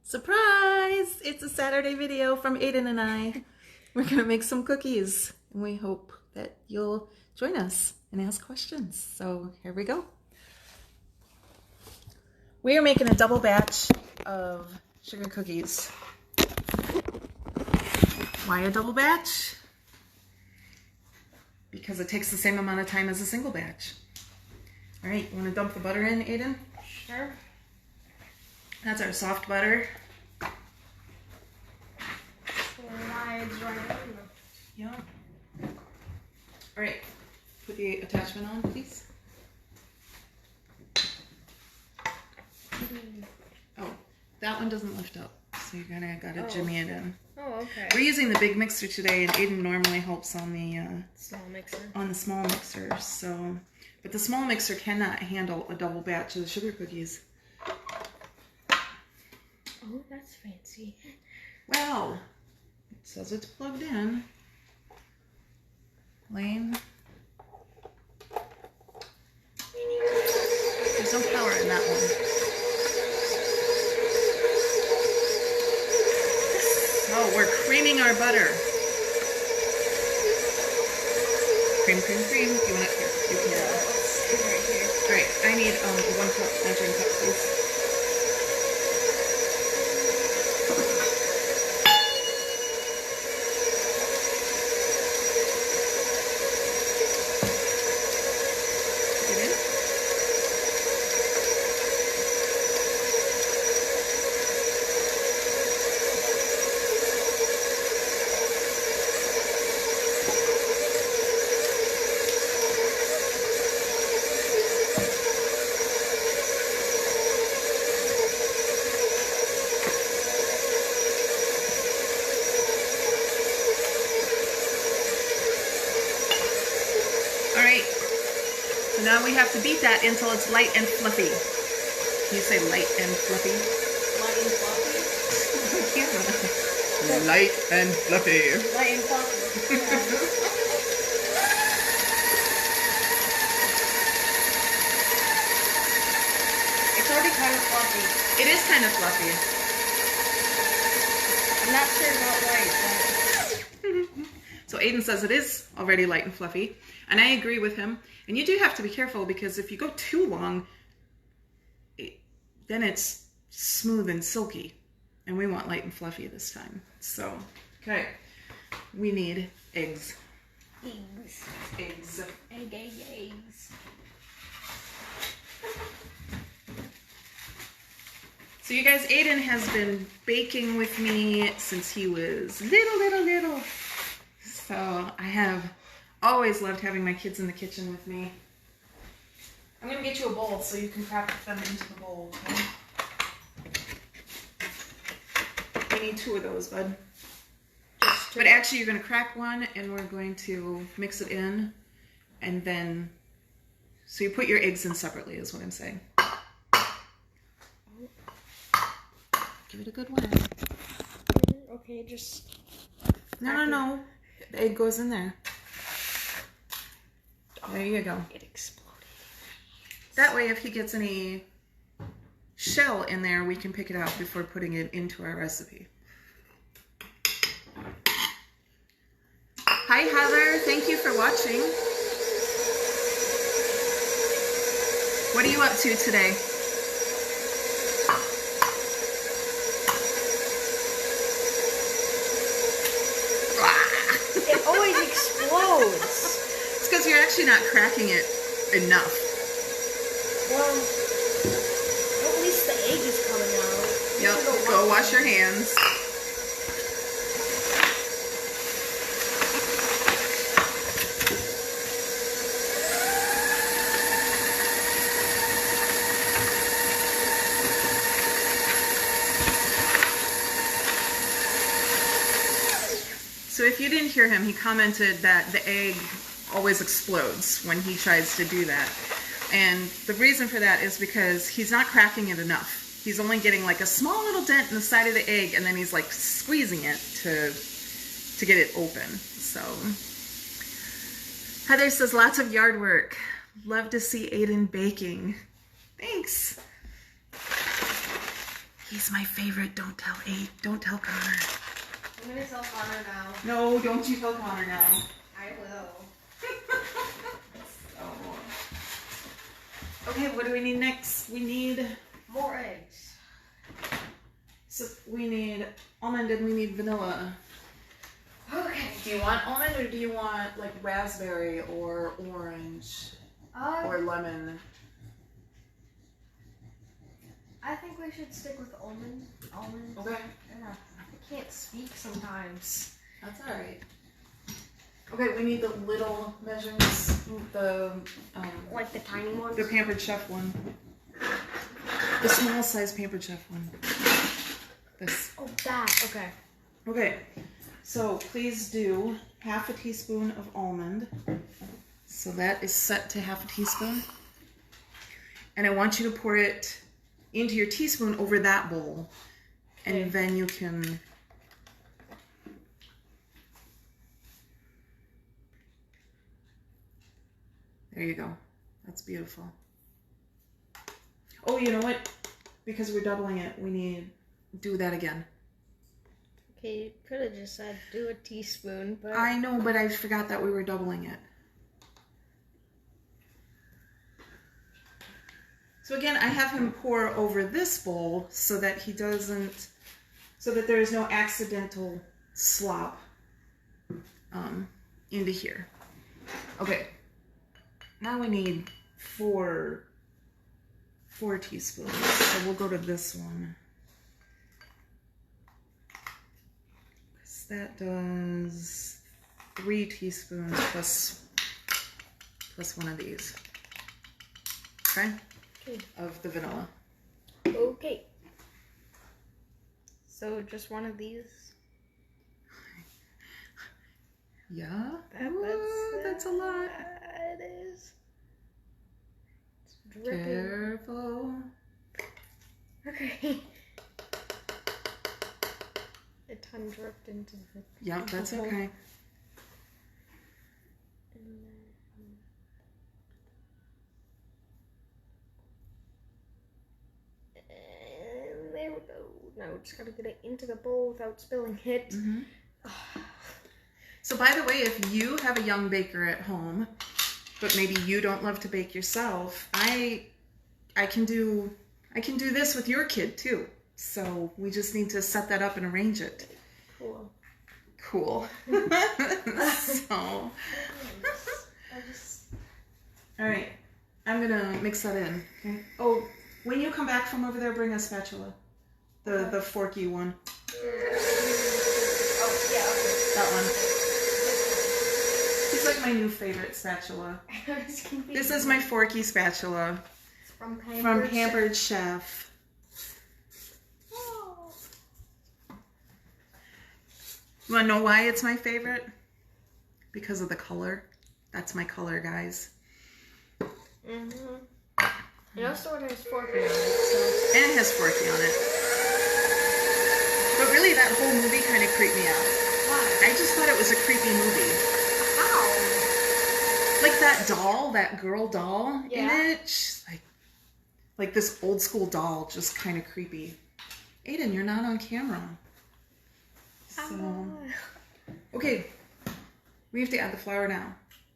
Surprise! It's a Saturday video from Aidan and I. We're going to make some cookies, and we hope that you'll join us and ask questions. So here we go. We are making a double batch of sugar cookies. Why a double batch? Because it takes the same amount of time as a single batch. All right, you want to dump the butter in, Aidan? Sure. That's our soft butter. Yeah. All right, put the attachment on, please. Oh, that one doesn't lift up, so you're gonna gotta jimmy it in. Oh, okay. We're using the big mixer today, and Aidan normally helps on the small mixer. On the small mixer. So, but the small mixer cannot handle a double batch of the sugar cookies. Oh, that's fancy. Well, it says it's plugged in. Lane. There's no power in that one. So we're creaming our butter. Cream, cream, cream. You want it here? You can. Right here. All right. I need a 1 cup measuring cup, please. So now we have to beat that until it's light and fluffy. Can you say light and fluffy? Light and fluffy? Yeah. Light and fluffy. Light and fluffy. It's already kind of fluffy. It is kind of fluffy. I'm not sure about light, but... So Aidan says it is already light and fluffy, and I agree with him. And you do have to be careful, because if you go too long, then it's smooth and silky, and we want light and fluffy this time. So, okay, we need eggs. Eggs. Eggs. Eggs. So you guys, Aidan has been baking with me since he was little. So I have always loved having my kids in the kitchen with me. I'm going to get you a bowl so you can crack them into the bowl, okay? We need 2 of those, bud. But actually, you're going to crack one, and we're going to mix it in, and then... So you put your eggs in separately, is what I'm saying. Give it a good one. Okay, just... No. The egg goes in there. There you go. It exploded. That way, if he gets any shell in there, we can pick it out before putting it into our recipe. Hi, Heather. Thank you for watching. What are you up to today? It always explodes. It's because you're actually not cracking it enough. Well, at least the egg is coming out. Yep, go wash your hands. So if you didn't hear him, he commented that the egg always explodes when he tries to do that. And the reason for that is because he's not cracking it enough. He's only getting like a small little dent in the side of the egg, and then he's like squeezing it to get it open. So Heather says lots of yard work. Love to see Aidan baking. Thanks. He's my favorite. Don't tell Connor. I'm gonna tell Connor now. No, don't you tell Connor now. I will. Okay, what do we need next? We need more eggs. So we need almond and we need vanilla. Okay. Do you want almond or do you want like raspberry or orange or lemon? I think we should stick with almond. Almond. Okay. Yeah. I can't speak sometimes. That's all right. Okay, we need the little measurements, like the tiny ones? The Pampered Chef one. The small size Pampered Chef one. This. Oh, that. Okay. Okay, so please do half a teaspoon of almond. So that is set to half a teaspoon. And I want you to pour it into your teaspoon over that bowl. And then you can... There you go. That's beautiful. Oh, you know what? Because we're doubling it, we need to do that again. Okay, you could have just said do a teaspoon, but... I know, but I forgot that we were doubling it. So again, I have him pour over this bowl so that he doesn't, so that there is no accidental slop into here. Okay. Now we need four teaspoons. So we'll go to this one. That does 3 teaspoons plus one of these. Okay? Okay. Of the vanilla. Okay. So just one of these? Yeah. That's a lot. It is. It's dripping. Careful. Okay. A ton dripped into the... Yep, that's okay. And there we go. Now we just gotta get it into the bowl without spilling it. Mm-hmm. So by the way, if you have a young baker at home, but maybe you don't love to bake yourself, I can do this with your kid too. So we just need to set that up and arrange it. Cool. So, all right, I'm gonna mix that in. Okay. Oh, when you come back from over there, bring a spatula, the forky one. Oh yeah, okay. That one. It's like my new favorite spatula. This is my forky spatula. It's from Pampered Chef. You want to know why it's my favorite? Because of the color. That's my color, guys. Mm-hmm. It also has forky on it, so... And it has forky on it. But really, that whole movie kind of creeped me out. Why? I just thought it was a creepy movie. How? Like that doll, that girl doll Yeah. in it. She's like this old school doll, just kind of creepy. Aidan, you're not on camera. So, okay, we have to add the flour now.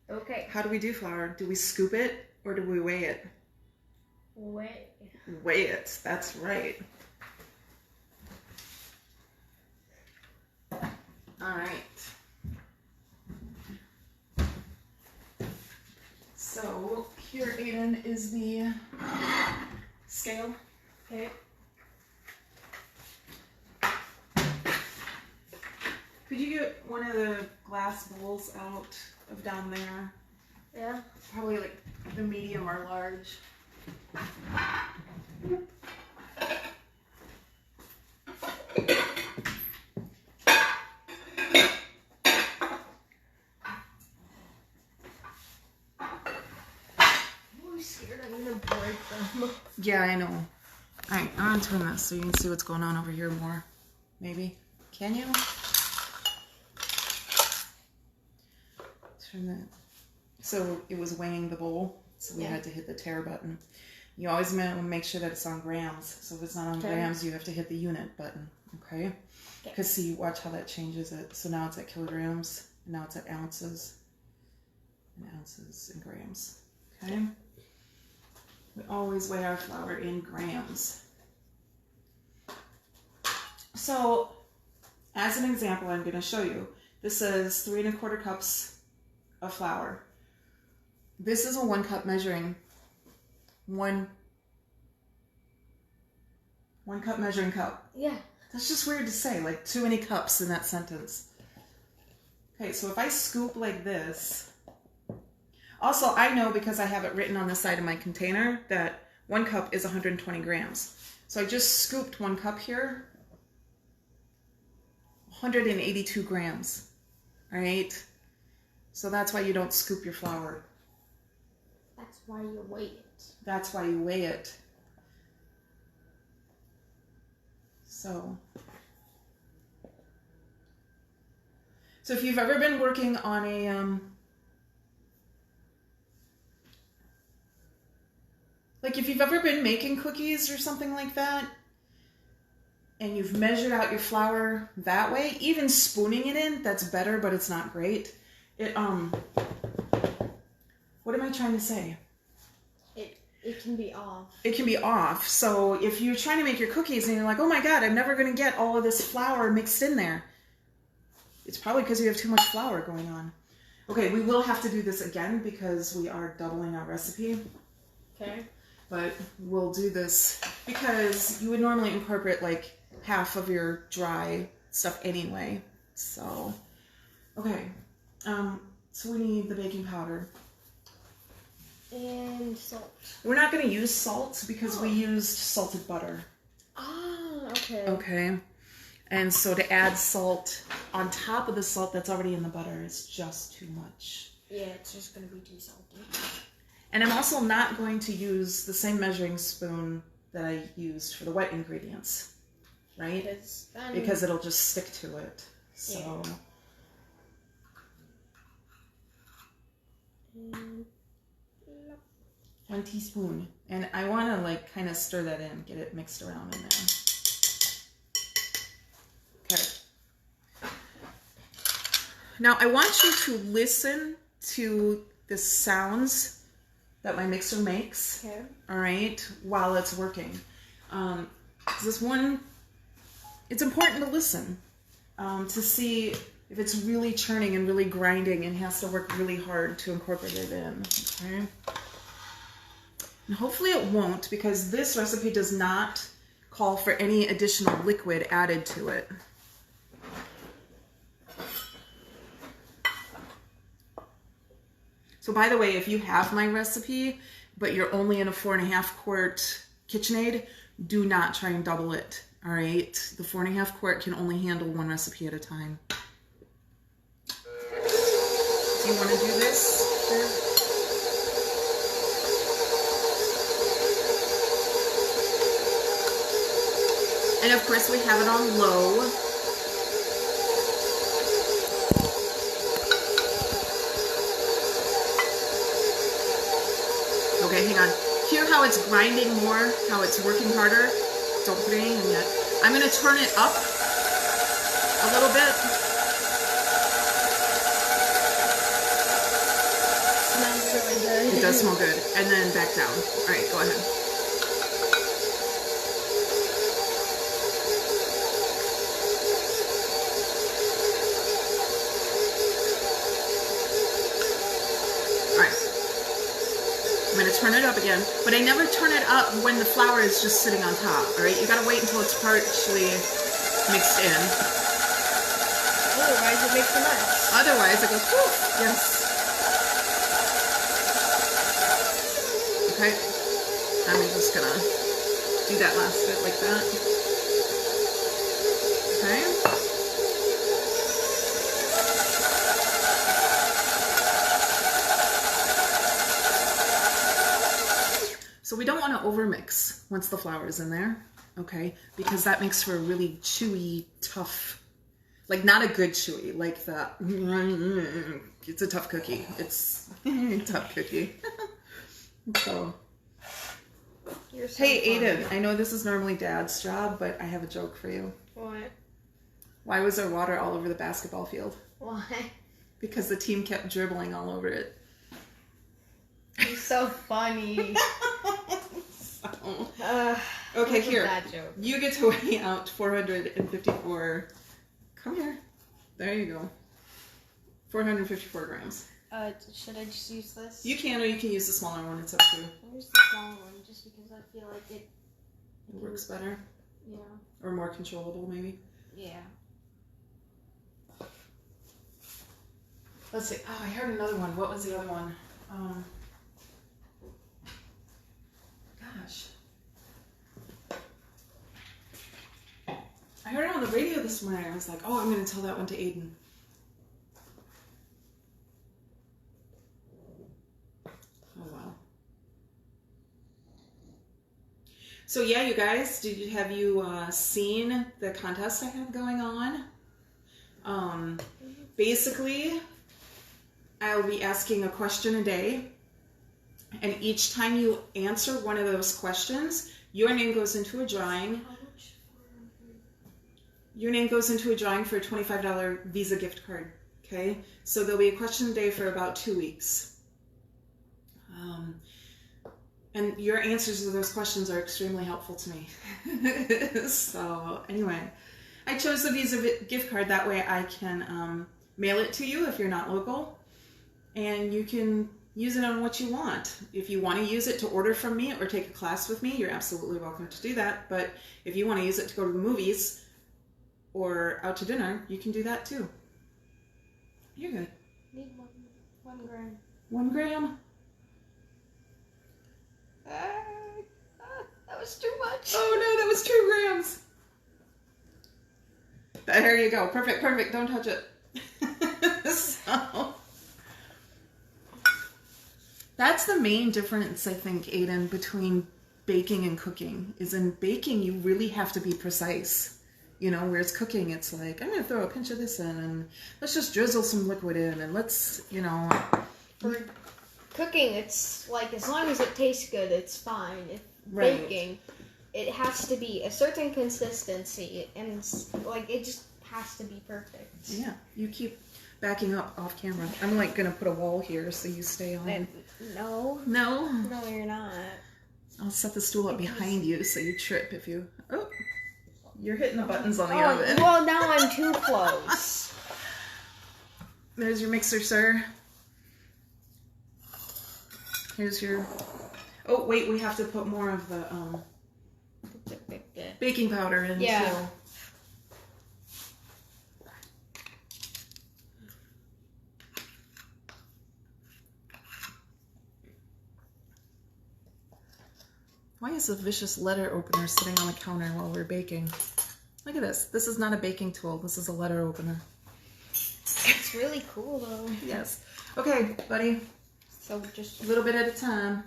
Okay. How do we do flour? Do we scoop it or do we weigh it? Wait. Weigh it, that's right. All right. So here, Aidan, is the scale. Okay. Could you get one of the glass bowls out of down there? Yeah. Probably like the medium or large. I'm scared I'm gonna break them. Yeah, I know. All right, I'm gonna turn this so you can see what's going on over here more. Maybe. Can you? Turn that. So it was weighing the bowl, so we had to hit the tare button. You always want to make sure that it's on grams. So if it's not on grams, you have to hit the unit button, okay? Because see, watch how that changes it. So now it's at kilograms, and now it's at ounces, and grams, okay? We always weigh our flour in grams. So, as an example, I'm going to show you. This is 3 1/4 cups of flour. This is a 1 cup measuring. One cup measuring cup. Yeah. That's just weird to say, like too many cups in that sentence. Okay, so if I scoop like this, also I know because I have it written on the side of my container that 1 cup is 120 grams. So I just scooped 1 cup here, 182 grams, all right? So that's why you don't scoop your flour. That's why you weigh it. That's why you weigh it. So if you've ever been working on a, like if you've ever been making cookies or something like that, and you've measured out your flour that way, even spooning it in, that's better, but it's not great. It, what am I trying to say? It can be off. It can be off. So if you're trying to make your cookies and you're like, oh my God, I'm never going to get all of this flour mixed in there. It's probably because you have too much flour going on. Okay, we will have to do this again because we are doubling our recipe. Okay. But we'll do this because you would normally incorporate like half of your dry stuff anyway. So, okay. So we need the baking powder. And salt. We're not going to use salt because we used salted butter. Ah, okay. Okay. And so to add salt on top of the salt that's already in the butter is just too much. Yeah, it's just going to be too salty. And I'm also not going to use the same measuring spoon that I used for the wet ingredients, right? Because it'll just stick to it. So. Yeah. 1 teaspoon. And I want to like kind of stir that in, get it mixed around in there. Okay. Now I want you to listen to the sounds that my mixer makes. Okay. All right, while it's working. This one, it's important to listen to see if it's really churning and really grinding and has to work really hard to incorporate it in. Okay. And hopefully it won't, because this recipe does not call for any additional liquid added to it. So by the way, if you have my recipe, but you're only in a 4.5 quart KitchenAid, do not try and double it, all right? The 4.5 quart can only handle 1 recipe at a time. Do you want to do this there? And of course we have it on low. Okay, hang on. Hear how it's grinding more, how it's working harder? Don't put anything in yet. I'm going to turn it up a little bit. Smells really good. It does smell good. And then back down. All right, go ahead. I'm going to turn it up again, but I never turn it up when the flour is just sitting on top, all right? You got to wait until it's partially mixed in. Otherwise, it makes a mess. Otherwise, it goes, whoo, yes. Okay, I'm just going to do that last bit like that. Okay. So we don't want to overmix once the flour is in there, okay? Because that makes for a really chewy, tough, like not a good chewy, like the, it's a tough cookie. It's a tough cookie. So, You're so Hey, funny. Aidan, I know this is normally Dad's job, but I have a joke for you. What? Why was there water all over the basketball field? Why? Because the team kept dribbling all over it. You're so funny. Okay, That's a here. bad joke. You get to weigh out 454. Come here. There you go. 454 grams. Should I just use this? You can, or you can use the smaller one. It's up to you. I'll use the smaller one just because I feel like it. It works better. Yeah. Or more controllable, maybe. Yeah. Let's see. Oh, I heard another one. What was the other one? Gosh. I heard it on the radio this morning. I was like, oh, I'm going to tell that one to Aidan. Oh, wow. So, yeah, you guys, have you seen the contest I have going on? Basically, I'll be asking a question a day, and each time you answer one of those questions, your name goes into a drawing. How much? Your name goes into a drawing for a $25 Visa gift card, okay? So there'll be a question a day for about 2 weeks. And your answers to those questions are extremely helpful to me. So anyway, I chose the Visa gift card. That way I can mail it to you if you're not local. And you can use it on what you want. If you want to use it to order from me or take a class with me, you're absolutely welcome to do that. But if you want to use it to go to the movies or out to dinner, you can do that too. You're good. Need 1 gram. 1 gram? That was too much. Oh no, that was 2 grams. There you go. Perfect, perfect. Don't touch it. So, that's the main difference, I think, Aidan, between baking and cooking. Is in baking, you really have to be precise. You know, whereas cooking, it's like, I'm going to throw a pinch of this in, and let's just drizzle some liquid in, and let's, you know. For cooking, it's like, as long as it tastes good, it's fine. If Right. baking, it has to be a certain consistency, and like, it just has to be perfect. Yeah, you keep backing up off camera. I'm like going to put a wall here so you stay on. No. No? No, you're not. I'll set the stool up behind you so you trip if you... Oh, you're hitting the buttons on the Oh, oven. well, now I'm too close. There's your mixer, sir. Here's your... Oh, wait, we have to put more of the baking powder in, Yeah. too. Why is a vicious letter opener sitting on the counter while we're baking? Look at this. This is not a baking tool. This is a letter opener. It's really cool, though. Yes. Okay, buddy. So just A little bit at a time.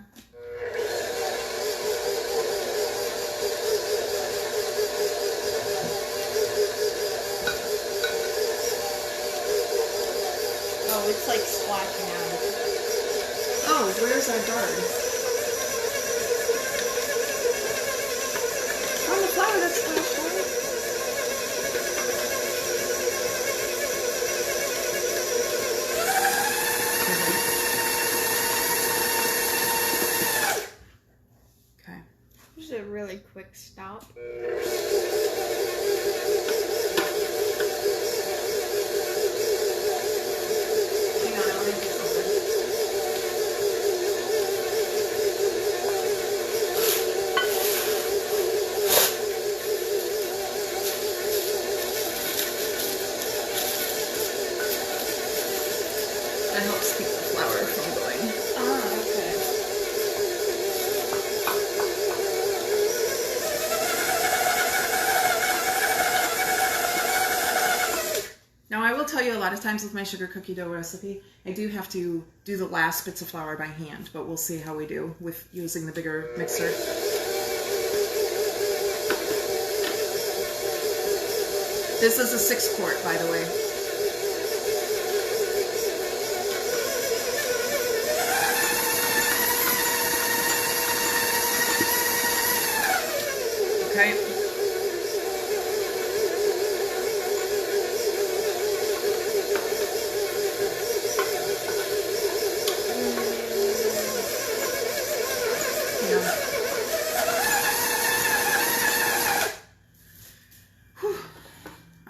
Oh, it's like splashing out. Oh, where's our guard? On the flower that's splashed out. Okay. Just a really quick stop. Hang on, I'll make it open. That helps keep the flour from going. Ah, okay. Now, I will tell you a lot of times with my sugar cookie dough recipe, I do have to do the last bits of flour by hand, but we'll see how we do with using the bigger mixer. This is a 6-quart, by the way.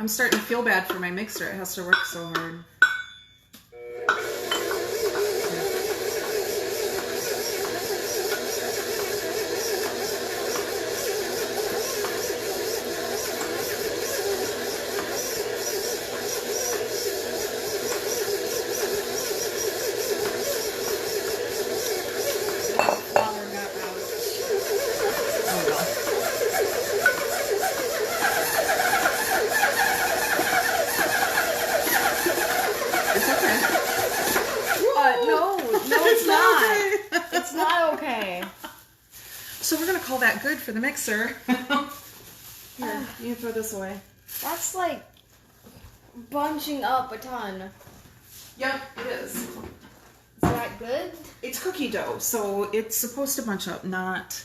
I'm starting to feel bad for my mixer. It has to work so hard. So we're gonna call that good for the mixer. Here, you can throw this away. That's like bunching up a ton. Yep, it is. Is that good? It's cookie dough, so it's supposed to bunch up, not.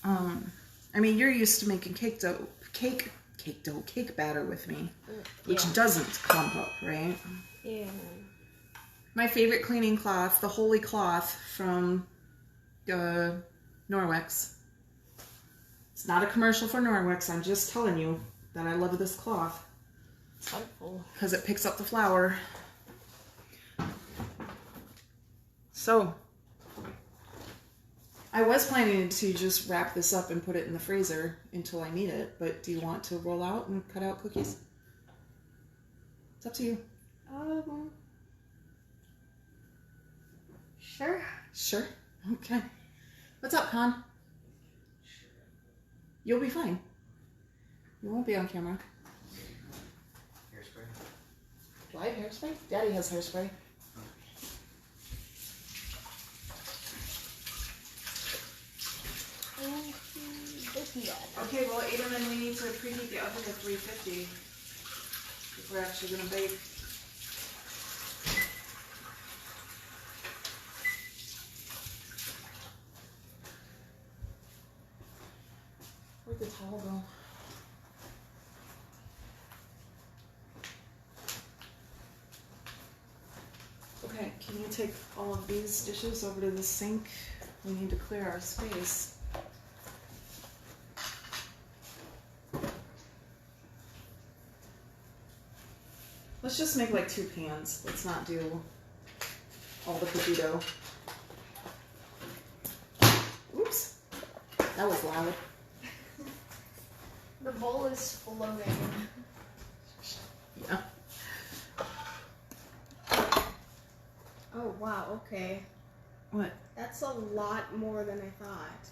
I mean, you're used to making cake batter with me, which doesn't clump up, right? Yeah. My favorite cleaning cloth, the Holy Cloth from Norwex. It's not a commercial for Norwex. I'm just telling you that I love this cloth. It's helpful. Because it picks up the flour. So, I was planning to just wrap this up and put it in the freezer until I need it, but do you want to roll out and cut out cookies? It's up to you. Sure. Sure? Okay. What's up, Con? You'll be fine. You won't be on camera. Hairspray? Do I have hairspray? Daddy has hairspray. Okay, well, Aidan, then we need to preheat the oven to 350 if we're actually going to bake. Where'd the towel go? Okay, can you take all of these dishes over to the sink? We need to clear our space. Let's just make like 2 pans. Let's not do all the cookie dough. Oops, that was loud. The bowl is floating. Yeah. Oh, wow, okay. What? That's a lot more than I thought.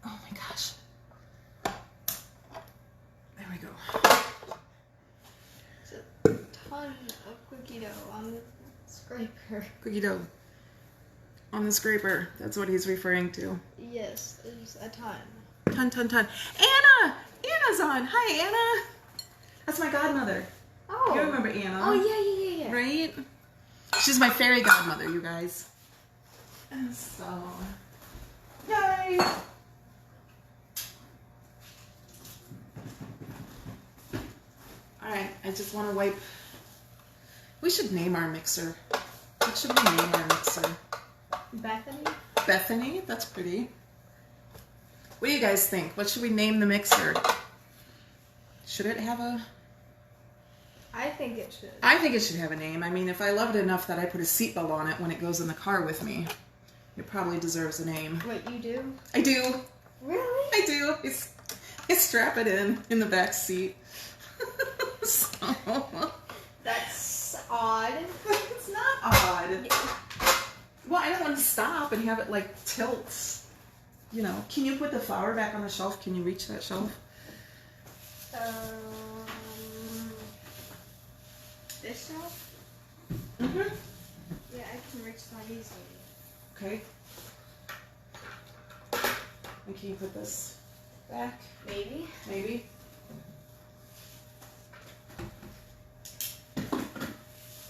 Oh my gosh. There we go. It's a ton of cookie dough on the scraper. Cookie dough on the scraper. That's what he's referring to. Yes, it's a ton. Ton. Anna! Anna's on. Hi, Anna. That's my godmother. Oh. You remember Anna? Oh, yeah. Right? She's my fairy godmother, you guys. And so, yay! Alright, I just want to wipe. We should name our mixer. What should we name our mixer? Bethany? Bethany? That's pretty. What do you guys think? What should we name the mixer? Should it have a... I think it should. I think it should have a name. I mean, if I love it enough that I put a seatbelt on it when it goes in the car with me, it probably deserves a name. Wait, you do? I do. Really? I do. I strap it in the back seat. So... That's odd. It's not odd. Well, I don't want to stop and have it like tilt. You know, can you put the flour back on the shelf? Can you reach that shelf? This shelf? Mm-hmm. Yeah, I can reach that easily. Okay. And can you put this back? Maybe. Maybe.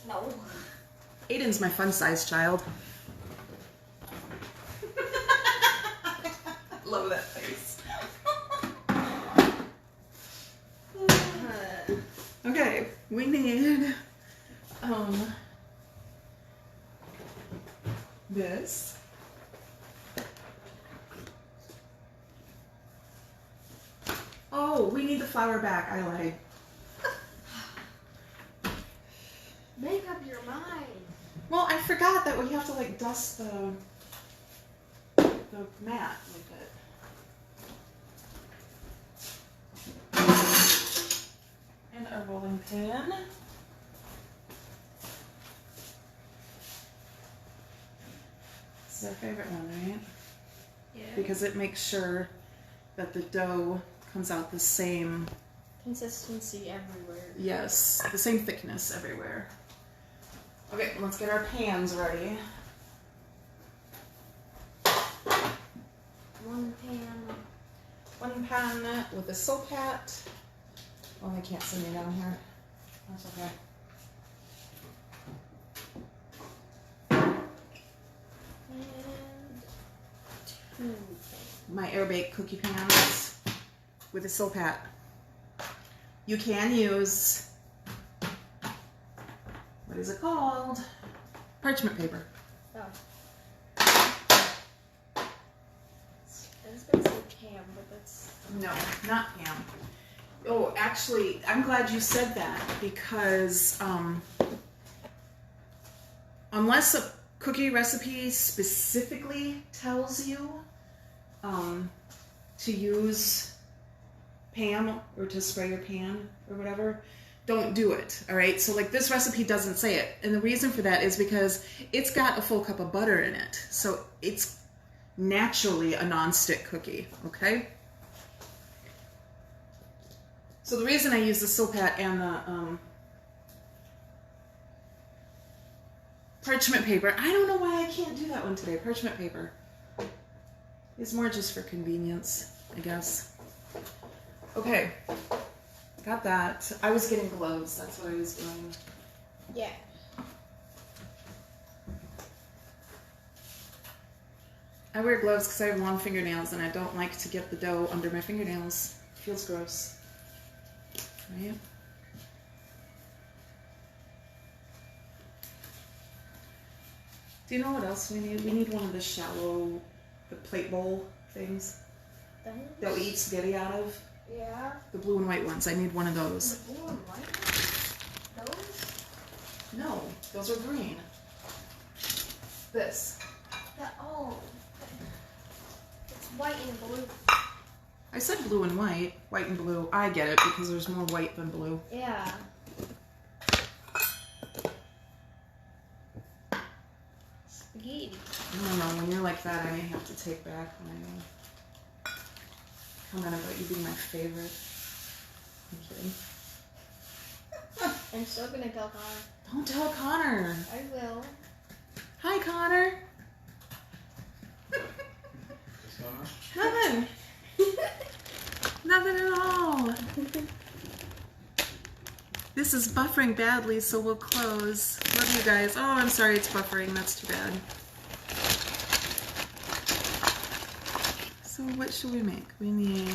No. Aidan's my fun-sized child. Love that face. Okay, we need this. Oh, we need the flour back. I lied. Make up your mind. Well, I forgot that we have to like dust the mat with it. And our rolling pin. It's our favorite one, right? Yeah. Because it makes sure that the dough comes out the same consistency everywhere. Yes, the same thickness everywhere. Okay, let's get our pans ready. One pan with a soap hat. Oh, I can't see me down here. That's okay. And 2 My air baked cookie pans with a soap hat. You can use, what is it called? Parchment paper. Oh. I was gonna say Cam, but that's... No, not Pam. Oh, actually, I'm glad you said that because unless a cookie recipe specifically tells you to use Pam or to spray your pan or whatever, don't do it, all right? So like this recipe doesn't say it. And the reason for that is because it's got a full cup of butter in it. So it's naturally a non-stick cookie, okay? So the reason I use the soap hat and the parchment paper, I don't know why I can't do that one today. Parchment paper is more just for convenience, I guess. Okay, got that. I was getting gloves, that's what I was doing. Yeah. I wear gloves because I have long fingernails and I don't like to get the dough under my fingernails. It feels gross. Right? Do you know what else we need? We need one of the shallow, the plate bowl things that we eat spaghetti out of. Yeah. The blue and white ones. I need one of those. The blue and white? Those? No, those are green. This. Oh. It's white and blue. I said blue and white. White and blue. I get it because there's more white than blue. Yeah. Spaghetti. I don't know. When you're like that, I may have to take back my comment about you being my favorite. I'm kidding. I'm still gonna tell Connor. Don't tell Connor. I will. Hi, Connor. Nothing. Nothing at all. This is buffering badly, so we'll close. Love you guys. Oh, I'm sorry it's buffering. That's too bad. So what should we make? We need...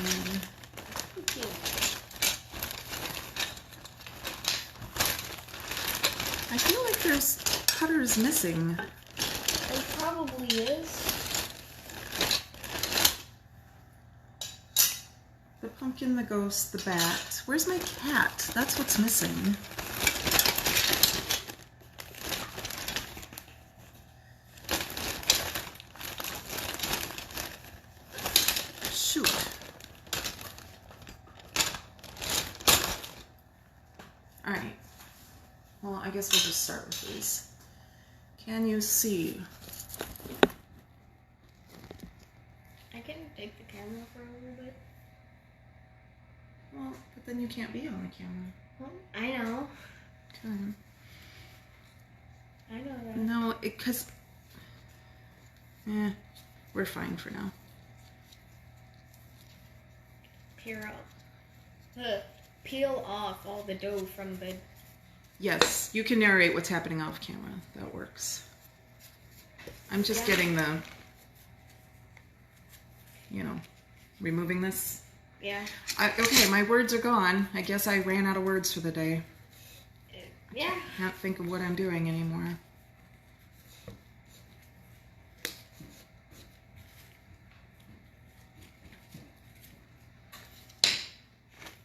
I feel like there's cutters missing. It probably is. The pumpkin, the ghost, the bat. Where's my cat? That's what's missing. Shoot. All right. Well, I guess we'll just start with these. Can you see? I can take the camera for a little bit. Well, but then you can't be on the camera. Well, I know. Okay. I know that. No, because... we're fine for now. Peel off all the dough from the... Yes, you can narrate what's happening off camera. That works. I'm just getting the... You know, removing this. Yeah. Okay, my words are gone. I guess I ran out of words for the day. Yeah. Can't think of what I'm doing anymore.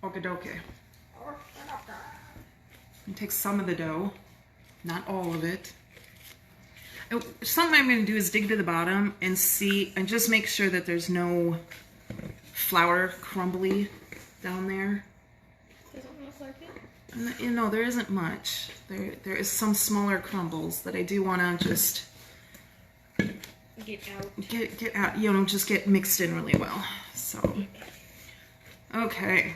Okie dokie. And take some of the dough. Not all of it. Something I'm going to do is dig to the bottom and see, and just make sure that there's no flour crumbly down there. Doesn't look like it. You know, there isn't much. There is some smaller crumbles that I do want to just Get out. get out. You know, just get mixed in really well. So, okay.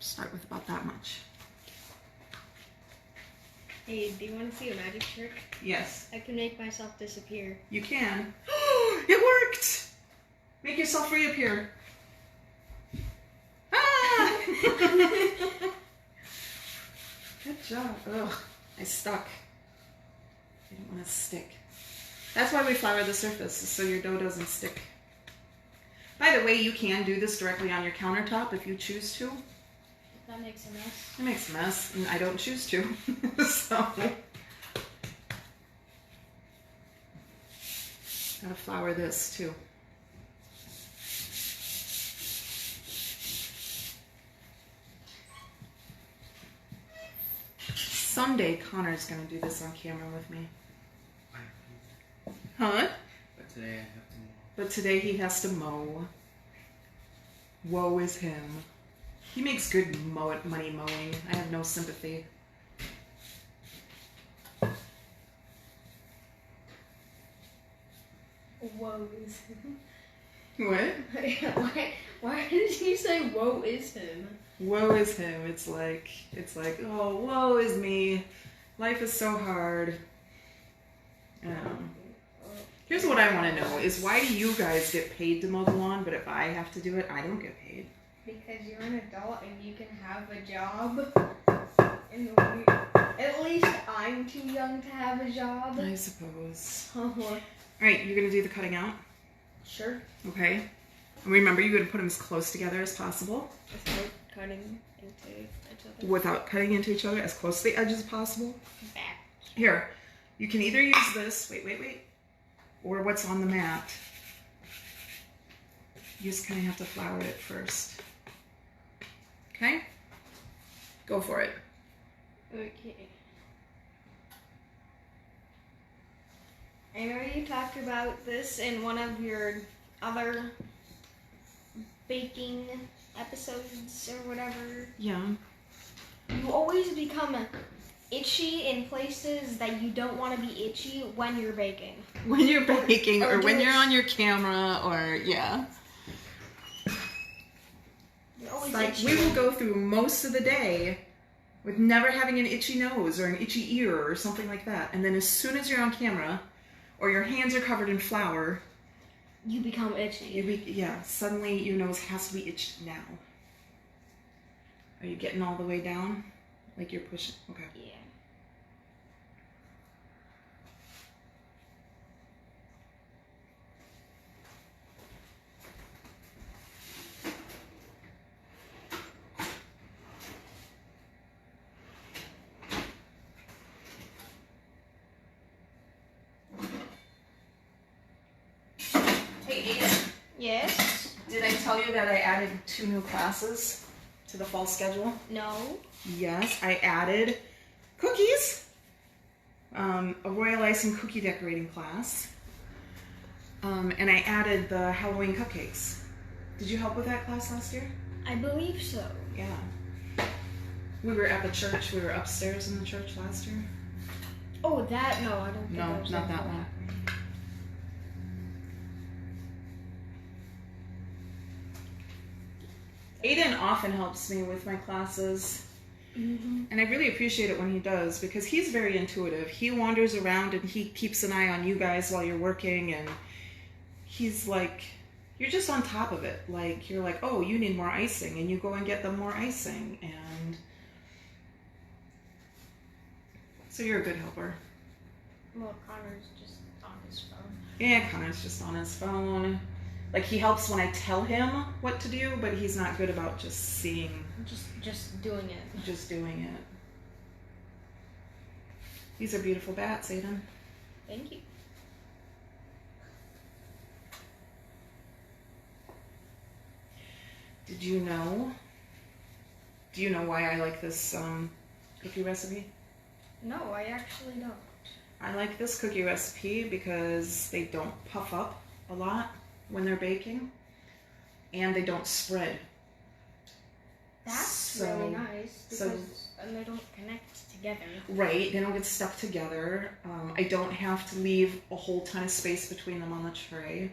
Start with about that much. Hey, do you want to see a magic trick? Yes. I can make myself disappear. You can. It worked! Make yourself reappear. Ah! Good job. Ugh, I stuck. I didn't want to stick. That's why we flour the surface, so your dough doesn't stick. By the way, you can do this directly on your countertop if you choose to. That makes a mess. It makes a mess, and I don't choose to. So, gotta flour this too. Someday Connor's gonna do this on camera with me. Huh? But today I have to mow. But today he has to mow. Woe is him. He makes good money mowing. I have no sympathy. Woe is him. What? Why did you say woe is him? Woe is him. It's like, oh, woe is me. Life is so hard. Here's what I want to know is why do you guys get paid to mow the lawn, but if I have to do it, I don't get paid? Because you're an adult and you can have a job. And at least I'm too young to have a job. I suppose. Uh-huh. Alright, you're going to do the cutting out? Sure. Okay. And remember, you're going to put them as close together as possible. Without cutting into each other. Without cutting into each other, as close to the edge as possible. Back. Here, you can either use this, wait, or what's on the mat. You just kind of have to flour it first. Okay? Go for it. Okay. I know you talked about this in one of your other baking episodes or whatever. Yeah. You always become itchy in places that you don't want to be itchy when you're baking. When you're baking or when doing- you're on your camera or, yeah. You're always Like, itchy. we will go through most of the day with never having an itchy nose or an itchy ear or something like that. And then as soon as you're on camera or your hands are covered in flour, You become itchy. suddenly your nose has to be itched now. Are you getting all the way down? Like you're pushing? Okay. Yeah. Hey, Aidan, Yes? did I tell you that I added 2 new classes to the fall schedule? No? Yes, I added cookies, a royal icing cookie decorating class, and I added the Halloween cupcakes. Did you help with that class last year? I believe so. Yeah. We were at the church. We were upstairs in the church last year. Oh, that? No, I don't think No, I was not there that for one. Aidan often helps me with my classes, Mm-hmm. and I really appreciate it when he does because he's very intuitive. He wanders around and he keeps an eye on you guys while you're working, and he's like, you're just on top of it. Like, you're like, oh, you need more icing, and you go and get them more icing, and so you're a good helper. Well, Connor's just on his phone. Yeah, Connor's just on his phone. Like, he helps when I tell him what to do, but he's not good about just seeing, Just doing it. just doing it. These are beautiful bats, Aidan. Thank you. Did you know Do you know why I like this cookie recipe? No, I actually don't. I like this cookie recipe because they don't puff up a lot when they're baking, and they don't spread. That's really nice because and they don't connect together. Right, they don't get stuck together. I don't have to leave a whole ton of space between them on the tray.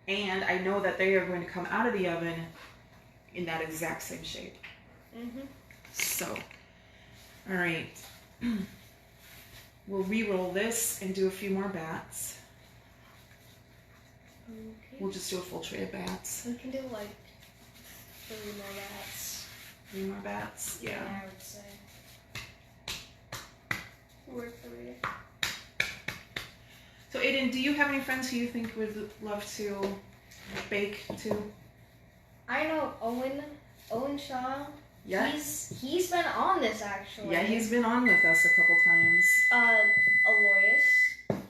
And I know that they are going to come out of the oven in that exact same shape. Mm-hmm. So, all right. We'll re-roll this and do a few more bats. Okay. We'll just do a full tray of bats. We can do like 3 more bats. 3 more bats? Yeah. I would say. Or 3. So Aidan, do you have any friends who you think would love to bake too? I know Owen Shaw. Yeah. He's been on this actually. Yeah, he's been on with us a couple times. Aloysius.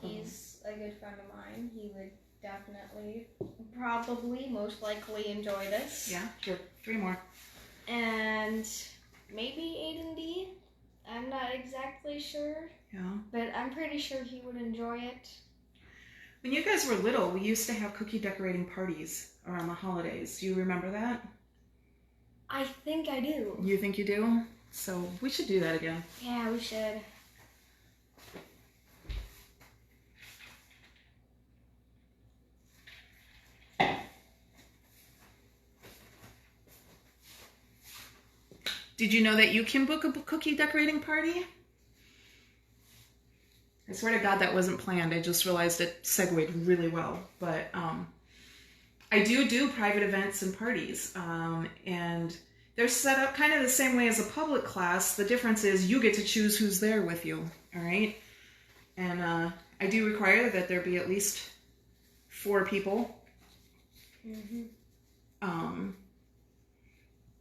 He's a good friend of mine. He would definitely, probably, most likely enjoy this. Yeah, sure. 3 more. And maybe Aidan D. I'm not exactly sure. Yeah. But I'm pretty sure he would enjoy it. When you guys were little, we used to have cookie decorating parties around the holidays. Do you remember that? I think I do. You think you do? So we should do that again. Yeah, we should. Did you know that you can book a cookie decorating party? I swear to God that wasn't planned. I just realized it segued really well. But I do private events and parties. And they're set up kind of the same way as a public class. The difference is you get to choose who's there with you. All right? And I do require that there be at least 4 people. Mm-hmm.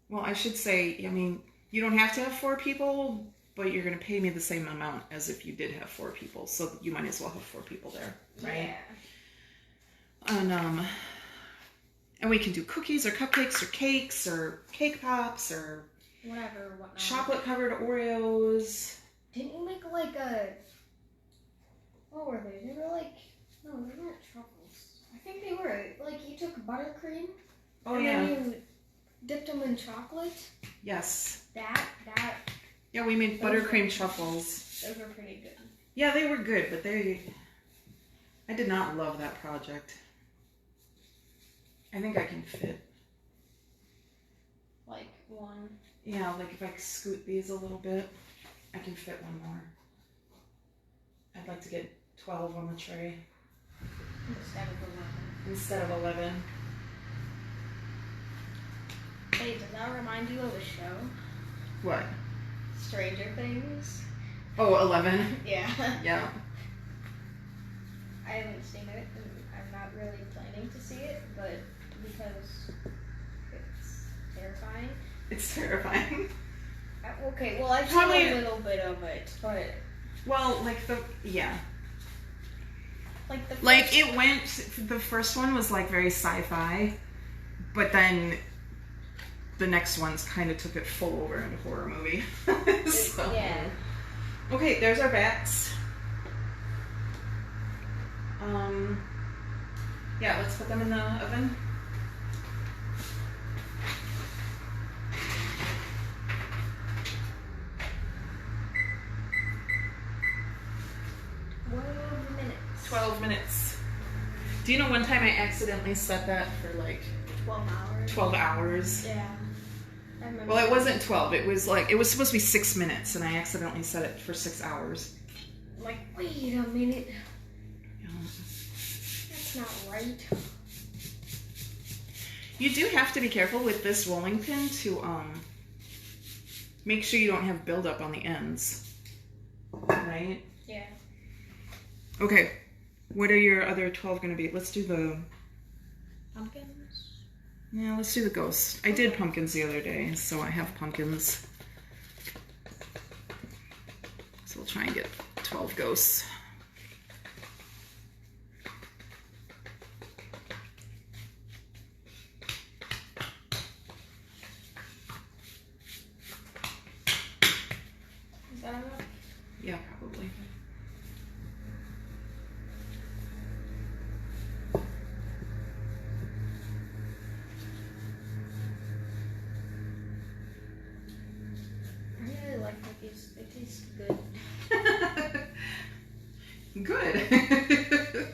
Well, I should say, I mean, you don't have to have 4 people, but you're going to pay me the same amount as if you did have 4 people. So you might as well have 4 people there, right? Yeah. And we can do cookies or cupcakes or cakes or cake pops or whatnot. Chocolate-covered Oreos. Didn't you make like a... What were they? They were like... No, they weren't truffles. I think they were. Like, you took buttercream. Oh, and yeah. then you dipped them in chocolate. Yes. That. Yeah, we made buttercream truffles. Those were pretty good. Yeah, they were good, but I did not love that project. I think I can fit. Like 1. Yeah, like if I scoot these a little bit, I can fit 1 more. I'd like to get 12 on the tray. Instead of 11. Hey, does that remind you of a show? What? Stranger Things? Oh, 11? Yeah. Yeah. I haven't seen it, and I'm not really planning to see it, but because it's terrifying. It's terrifying. Okay, well, I've Probably seen a little bit of it, but... Well, yeah. Like the the first one was like very sci-fi, but then the next ones kind of took it full over into horror movie. So. Yeah. Okay, there's our bats. Yeah, let's put them in the oven. minutes. 12 minutes. Do you know one time I accidentally set that for like 12 hours. 12 hours? Yeah. I remember. Well, it wasn't 12. It was supposed to be 6 minutes, and I accidentally set it for 6 hours. I'm like, wait a minute. Yeah. That's not right. You do have to be careful with this rolling pin to make sure you don't have buildup on the ends. Right? Yeah. Okay. What are your other 12 going to be? Let's do the... Pumpkins? Yeah, let's do the ghosts. I did pumpkins the other day, so I have pumpkins. So we'll try and get 12 ghosts. Good.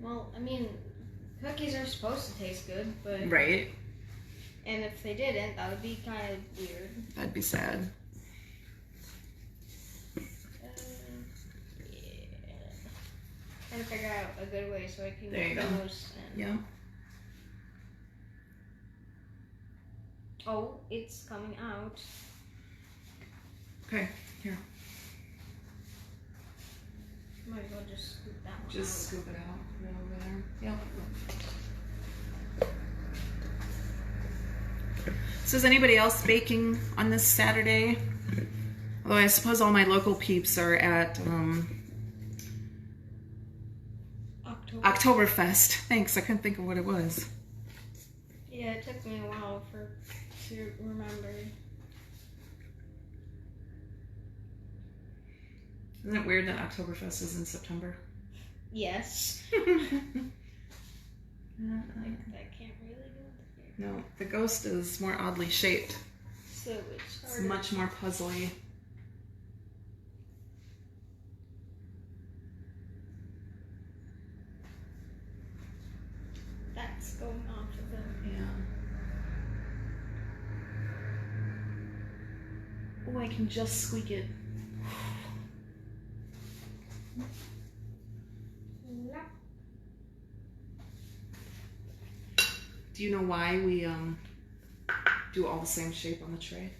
Well, I mean, cookies are supposed to taste good, but Right. and if they didn't, that would be kind of weird. That'd be sad. Yeah. Trying to figure out a good way so I can There get you the go. most. Yeah. Oh, it's coming out. Okay. Here. Might as well just scoop that one Just out. scoop it out. Right over there. Yep. So is anybody else baking on this Saturday? Although I suppose all my local peeps are at Oktoberfest. Thanks, I couldn't think of what it was. Yeah, it took me a while to remember. Isn't it weird that Oktoberfest is in September? Yes. Like, that can't really go with No, the ghost is more oddly shaped. So it's It's harder. much more puzzly. That's going off of them. Yeah. Oh, I can just squeak it. Do you know why we do all the same shape on the tray?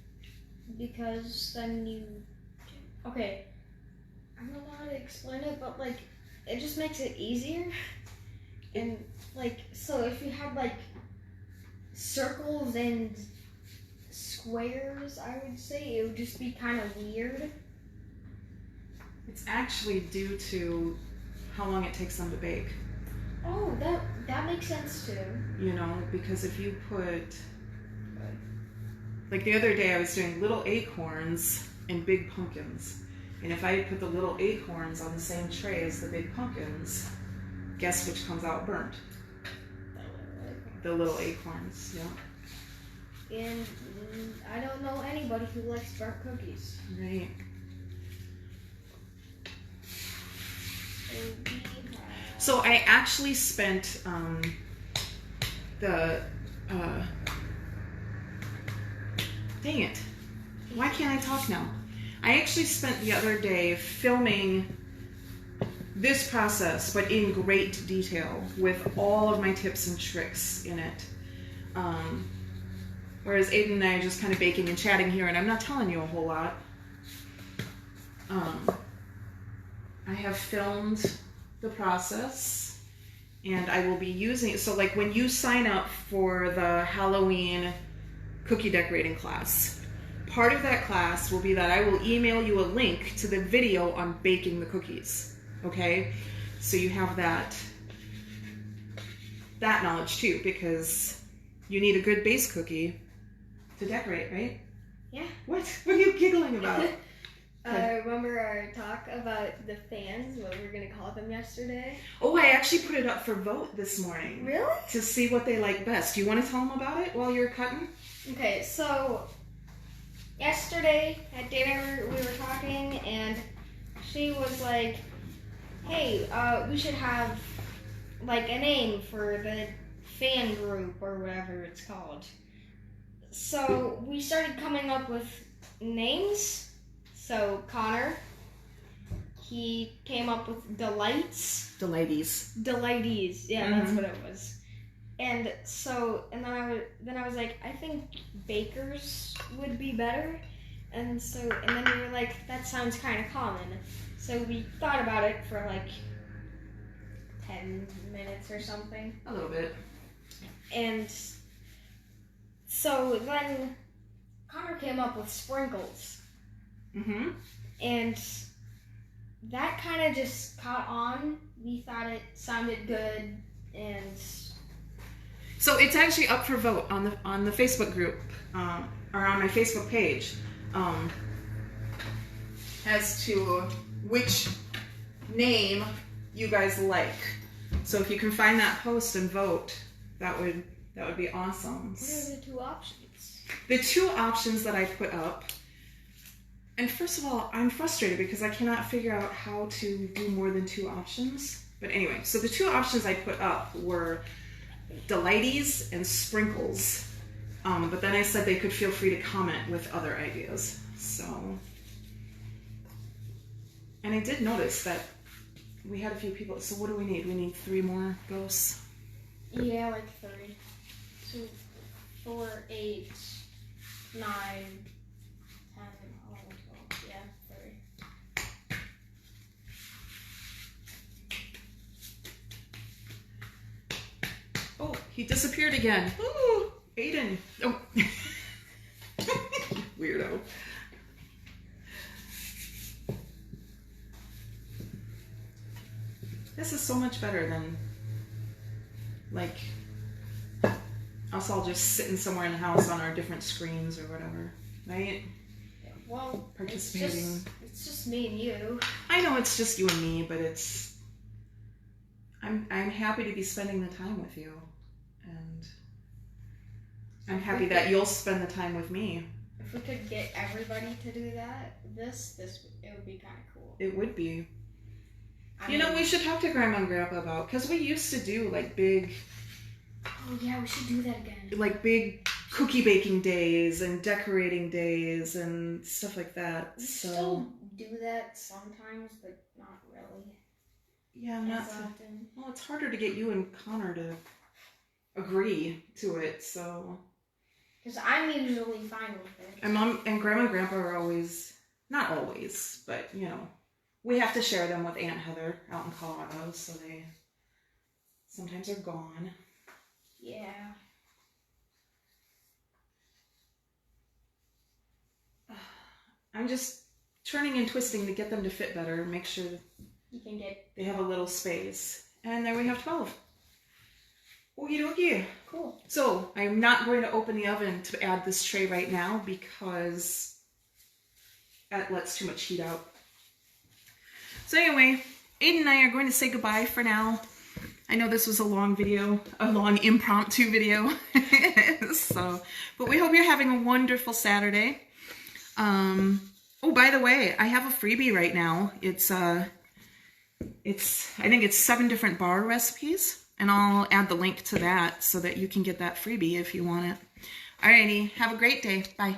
Because then you. Okay. I don't know how to explain it, but like, it just makes it easier. And like, so if you had like circles and squares, I would say it would just be kind of weird. It's actually due to how long it takes them to bake. Oh, that makes sense too. You know, because if you put, like the other day I was doing little acorns and big pumpkins. And if I put the little acorns on the same tray as the big pumpkins, guess which comes out burnt? The little acorns, yeah. And I don't know anybody who likes burnt cookies. Right. So I actually spent dang it. Why can't I talk now? I actually spent the other day filming this process, but in great detail with all of my tips and tricks in it. Whereas Aidan and I are just kind of baking and chatting here, and I'm not telling you a whole lot. I have filmed the process, and I will be using it. So like when you sign up for the Halloween cookie decorating class, part of that class will be that I will email you a link to the video on baking the cookies. Okay? So you have that knowledge too, because you need a good base cookie to decorate, right? Yeah. What are you giggling about? Remember our talk about the fans, what we were going to call them yesterday? Oh, I actually put it up for vote this morning. Really? To see what they like best. Do you want to tell them about it while you're cutting? Okay, so yesterday at dinner we were talking, and she was like, hey, we should have like a name for the fan group or whatever it's called. So we started coming up with names. So Connor, he came up with Delights. Delighties, yeah, that's what it was. And so, and then I was like, I think Bakers would be better. And then we were like, that sounds kind of common. So we thought about it for like 10 minutes or something. A little bit. And so then Connor came up with Sprinkles. Mm-hmm. And that kind of just caught on. We thought it sounded good, and so it's actually up for vote on the Facebook group, or on my Facebook page, as to which name you guys like. So if you can find that post and vote, that would be awesome. what are the two options? The two options that I put up And first of all, I'm frustrated because I cannot figure out how to do more than 2 options. But anyway, so the 2 options I put up were delighties and sprinkles. But then I said they could feel free to comment with other ideas. So, and I did notice that we had a few people. So what do we need? We need 3 more ghosts. Yeah, like 3. 2, 4, 8, 9, 10, 11, 12. Yeah, 3. Oh, he disappeared again. Ooh, Aidan. Oh. Weirdo. This is so much better than, like, us all just sitting somewhere in the house on our different screens or whatever, right? Well, participating. It's just me and you. I know it's just you and me, but I'm happy to be spending the time with you, and I'm happy that you'll spend the time with me. If we could get everybody to do that, it would be kind of cool. It would be. You know, we should talk to Grandma and Grandpa about, because we used to do like big. Oh yeah, we should do that again. Like big cookie baking days and decorating days and stuff like that. We So still do that sometimes, but not really. yeah, not as to, often. well, it's harder to get you and Connor to agree to it. So Because I'm usually fine with it. and Mom and Grandma and Grandpa are always, not always, but you know, we have to share them with Aunt Heather out in Colorado, so they sometimes are gone. Yeah. I'm just turning and twisting to get them to fit better, make sure that You can get. they have a little space. And there we have 12. Okie dokie. Cool. So I'm not going to open the oven to add this tray right now because that lets too much heat out. So anyway, Aidan and I are going to say goodbye for now. I know this was a long video, a long impromptu video. So, but we hope you're having a wonderful Saturday. Oh, by the way, I have a freebie right now. I think it's 7 different bar recipes, and I'll add the link to that so that you can get that freebie if you want it. Alrighty, have a great day. Bye.